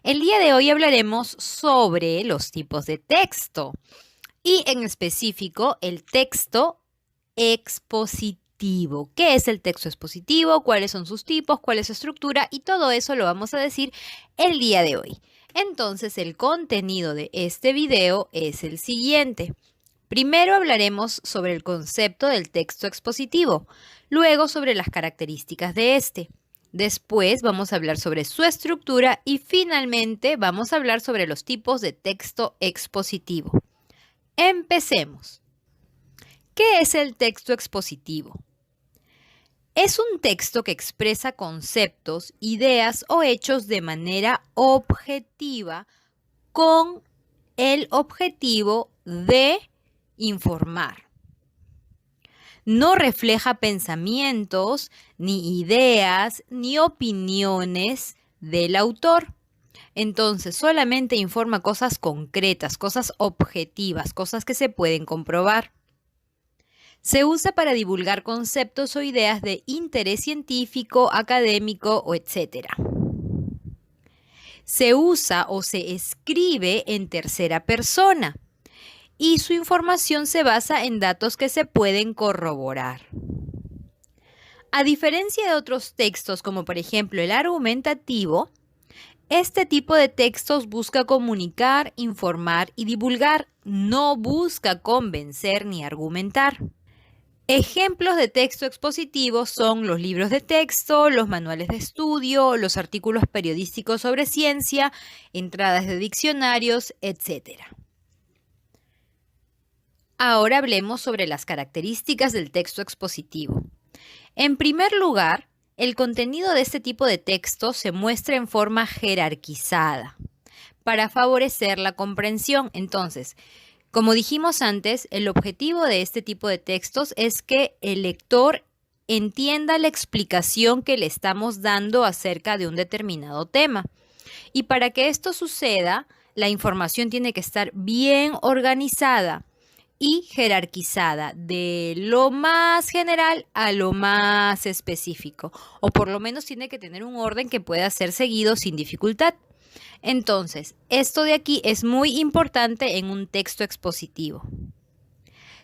El día de hoy hablaremos sobre los tipos de texto y en específico el texto expositivo. ¿Qué es el texto expositivo? ¿Cuáles son sus tipos? ¿Cuál es su estructura? Y todo eso lo vamos a decir el día de hoy. Entonces, el contenido de este video es el siguiente. Primero hablaremos sobre el concepto del texto expositivo, luego sobre las características de este. Después vamos a hablar sobre su estructura y finalmente vamos a hablar sobre los tipos de texto expositivo. Empecemos. ¿Qué es el texto expositivo? Es un texto que expresa conceptos, ideas o hechos de manera objetiva con el objetivo de informar. No refleja pensamientos, ni ideas, ni opiniones del autor. Entonces, solamente informa cosas concretas, cosas objetivas, cosas que se pueden comprobar. Se usa para divulgar conceptos o ideas de interés científico, académico o etc. Se usa o se escribe en tercera persona y su información se basa en datos que se pueden corroborar. A diferencia de otros textos, como por ejemplo el argumentativo, este tipo de textos busca comunicar, informar y divulgar, no busca convencer ni argumentar. Ejemplos de texto expositivo son los libros de texto, los manuales de estudio, los artículos periodísticos sobre ciencia, entradas de diccionarios, etc. Ahora hablemos sobre las características del texto expositivo. En primer lugar, el contenido de este tipo de texto se muestra en forma jerarquizada para favorecer la comprensión. Entonces, como dijimos antes, el objetivo de este tipo de textos es que el lector entienda la explicación que le estamos dando acerca de un determinado tema. Y para que esto suceda, la información tiene que estar bien organizada y jerarquizada, de lo más general a lo más específico, o por lo menos tiene que tener un orden que pueda ser seguido sin dificultad. Entonces, esto de aquí es muy importante en un texto expositivo.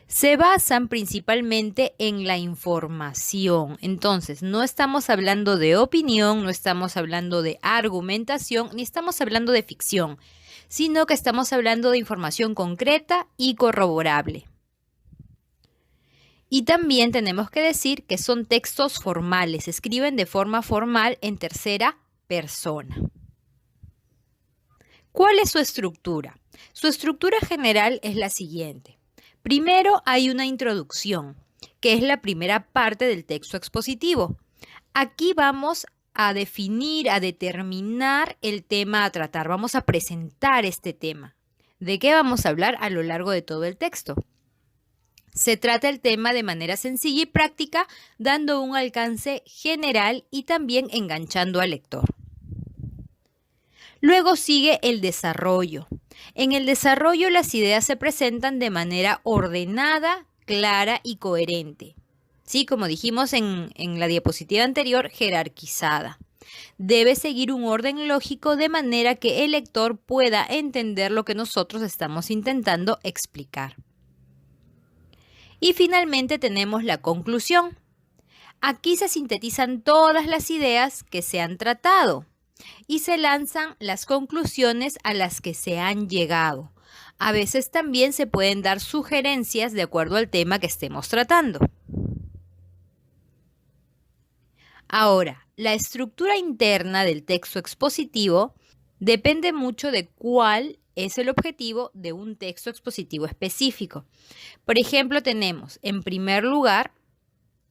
Se basan principalmente en la información. Entonces, no estamos hablando de opinión, no estamos hablando de argumentación, ni estamos hablando de ficción, sino que estamos hablando de información concreta y corroborable. Y también tenemos que decir que son textos formales, se escriben de forma formal en tercera persona. ¿Cuál es su estructura? Su estructura general es la siguiente. Primero hay una introducción, que es la primera parte del texto expositivo. Aquí vamos a definir, a determinar el tema a tratar. Vamos a presentar este tema. ¿De qué vamos a hablar a lo largo de todo el texto? Se trata el tema de manera sencilla y práctica, dando un alcance general y también enganchando al lector. Luego sigue el desarrollo. En el desarrollo las ideas se presentan de manera ordenada, clara y coherente. Sí, como dijimos en la diapositiva anterior, jerarquizada. Debe seguir un orden lógico de manera que el lector pueda entender lo que nosotros estamos intentando explicar. Y finalmente tenemos la conclusión. Aquí se sintetizan todas las ideas que se han tratado y se lanzan las conclusiones a las que se han llegado. A veces también se pueden dar sugerencias de acuerdo al tema que estemos tratando. Ahora, la estructura interna del texto expositivo depende mucho de cuál es el objetivo de un texto expositivo específico. Por ejemplo, tenemos en primer lugar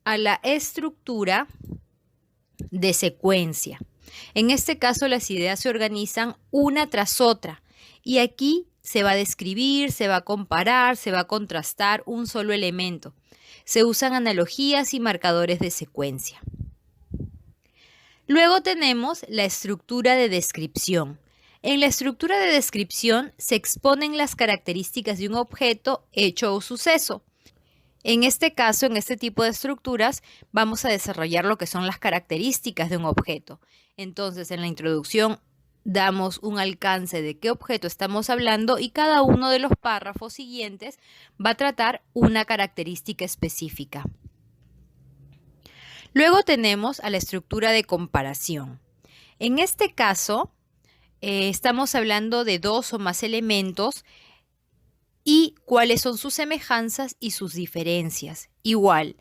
a la estructura de secuencia. En este caso, las ideas se organizan una tras otra y aquí se va a describir, se va a comparar, se va a contrastar un solo elemento. Se usan analogías y marcadores de secuencia. Luego tenemos la estructura de descripción. En la estructura de descripción se exponen las características de un objeto, hecho o suceso. En este caso, en este tipo de estructuras, vamos a desarrollar lo que son las características de un objeto. Entonces, en la introducción damos un alcance de qué objeto estamos hablando y cada uno de los párrafos siguientes va a tratar una característica específica. Luego tenemos a la estructura de comparación. En este caso, estamos hablando de dos o más elementos y cuáles son sus semejanzas y sus diferencias. Igual,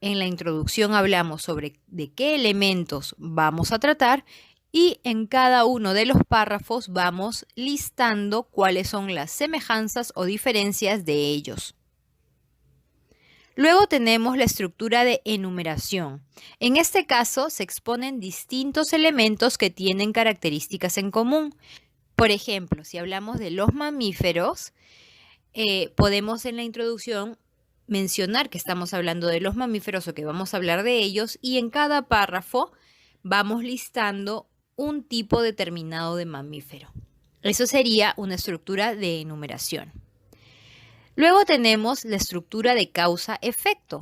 en la introducción hablamos sobre de qué elementos vamos a tratar y en cada uno de los párrafos vamos listando cuáles son las semejanzas o diferencias de ellos. Luego tenemos la estructura de enumeración. En este caso se exponen distintos elementos que tienen características en común. Por ejemplo, si hablamos de los mamíferos, podemos en la introducción mencionar que estamos hablando de los mamíferos o que vamos a hablar de ellos y en cada párrafo vamos listando un tipo determinado de mamífero. Eso sería una estructura de enumeración. Luego tenemos la estructura de causa-efecto.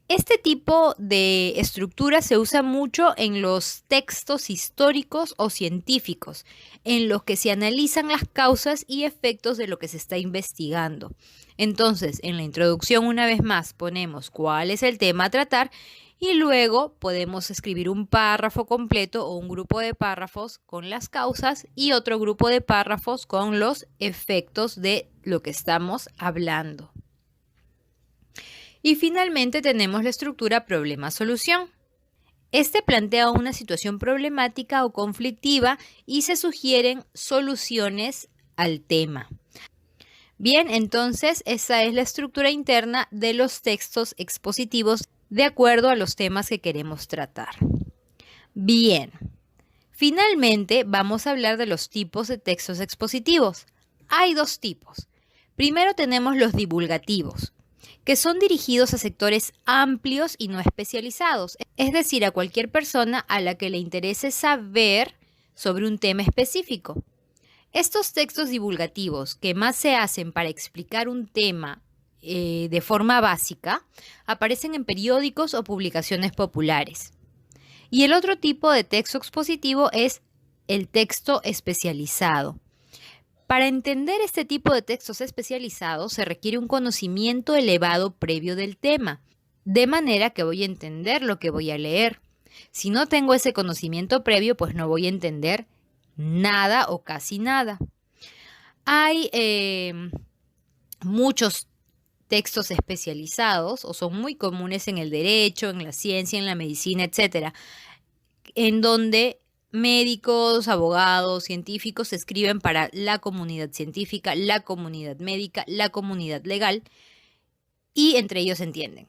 Este tipo de estructura se usa mucho en los textos históricos o científicos, en los que se analizan las causas y efectos de lo que se está investigando. Entonces, en la introducción, una vez más, ponemos cuál es el tema a tratar y luego podemos escribir un párrafo completo o un grupo de párrafos con las causas y otro grupo de párrafos con los efectos de lo que estamos hablando. Y finalmente tenemos la estructura problema-solución. Este plantea una situación problemática o conflictiva y se sugieren soluciones al tema. Bien, entonces esa es la estructura interna de los textos expositivos de acuerdo a los temas que queremos tratar. Bien, finalmente vamos a hablar de los tipos de textos expositivos. Hay dos tipos. Primero tenemos los divulgativos, que son dirigidos a sectores amplios y no especializados, es decir, a cualquier persona a la que le interese saber sobre un tema específico. Estos textos divulgativos, que más se hacen para explicar un tema de forma básica, aparecen en periódicos o publicaciones populares. Y el otro tipo de texto expositivo es el texto especializado. Para entender este tipo de textos especializados se requiere un conocimiento elevado previo del tema, de manera que voy a entender lo que voy a leer. Si no tengo ese conocimiento previo, pues no voy a entender nada o casi nada. Hay muchos textos especializados, o son muy comunes en el derecho, en la ciencia, en la medicina, etcétera, en donde médicos, abogados, científicos escriben para la comunidad científica, la comunidad médica, la comunidad legal y entre ellos se entienden.